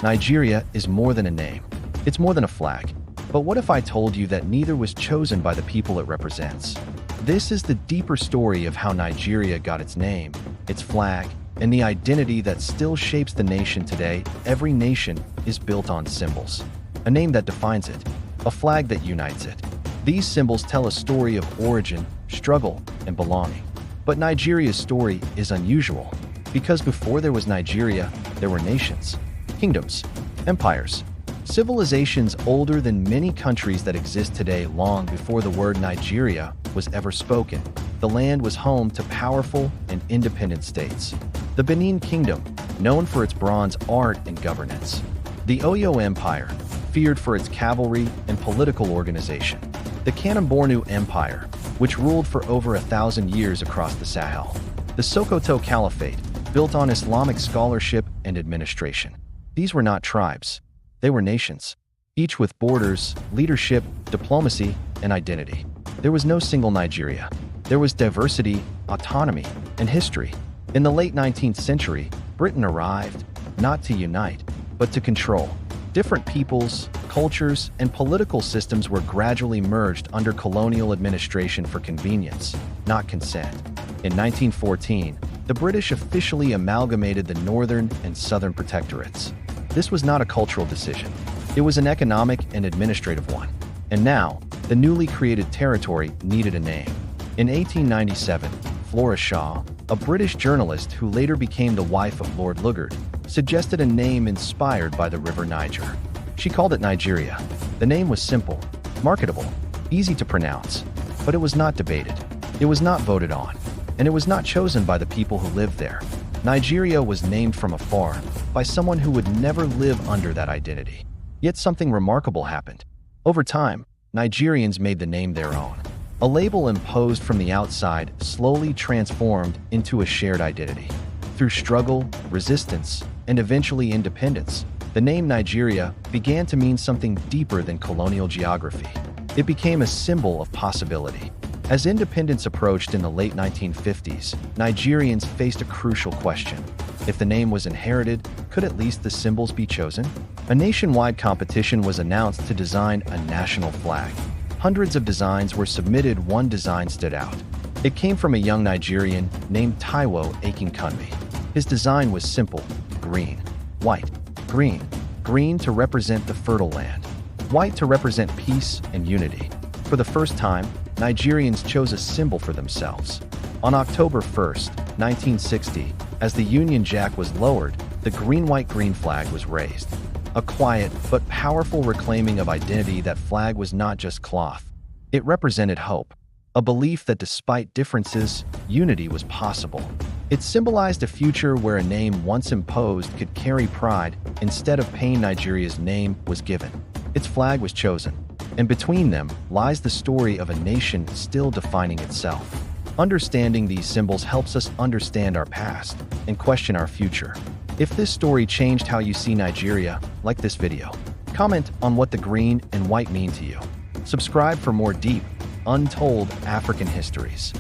Nigeria is more than a name. It's more than a flag. But what if I told you that neither was chosen by the people it represents? This is the deeper story of how Nigeria got its name, its flag, and the identity that still shapes the nation today. Every nation is built on symbols. A name that defines it, a flag that unites it. These symbols tell a story of origin, struggle, and belonging. But Nigeria's story is unusual, because before there was Nigeria, there were nations, kingdoms, empires, civilizations older than many countries that exist today. Long before the word Nigeria was ever spoken, the land was home to powerful and independent states. The Benin Kingdom, known for its bronze art and governance. The Oyo Empire, feared for its cavalry and political organization. The Kanem-Bornu Empire, which ruled for over 1,000 years across the Sahel. The Sokoto Caliphate, built on Islamic scholarship and administration. These were not tribes. They were nations, each with borders, leadership, diplomacy, and identity. There was no single Nigeria. There was diversity, autonomy, and history. In the late 19th century, Britain arrived, not to unite, but to control. Different peoples, cultures, and political systems were gradually merged under colonial administration for convenience, not consent. In 1914, the British officially amalgamated the northern and southern protectorates. This was not a cultural decision. It was an economic and administrative one. And now, the newly created territory needed a name. In 1897, Flora Shaw, a British journalist who later became the wife of Lord Lugard, suggested a name inspired by the River Niger. She called it Nigeria. The name was simple, marketable, easy to pronounce, but it was not debated. It was not voted on, and it was not chosen by the people who lived there. Nigeria was named from afar, by someone who would never live under that identity. Yet something remarkable happened. Over time, Nigerians made the name their own. A label imposed from the outside slowly transformed into a shared identity. Through struggle, resistance, and eventually independence, the name Nigeria began to mean something deeper than colonial geography. It became a symbol of possibility. As independence approached in the late 1950s, Nigerians faced a crucial question. If the name was inherited, could at least the symbols be chosen? A nationwide competition was announced to design a national flag. Hundreds of designs were submitted. One design stood out. It came from a young Nigerian named Taiwo Akinkunmi. His design was simple: green, white, green. Green to represent the fertile land, white to represent peace and unity. For the first time, Nigerians chose a symbol for themselves. On October 1st, 1960, as the Union Jack was lowered, the green-white-green flag was raised. A quiet but powerful reclaiming of identity. That flag was not just cloth. It represented hope, a belief that despite differences, unity was possible. It symbolized a future where a name once imposed could carry pride instead of pain. Nigeria's name was given. Its flag was chosen. And between them lies the story of a nation still defining itself. Understanding these symbols helps us understand our past and question our future. If this story changed how you see Nigeria, like this video. Comment on what the green and white mean to you. Subscribe for more deep, untold African histories.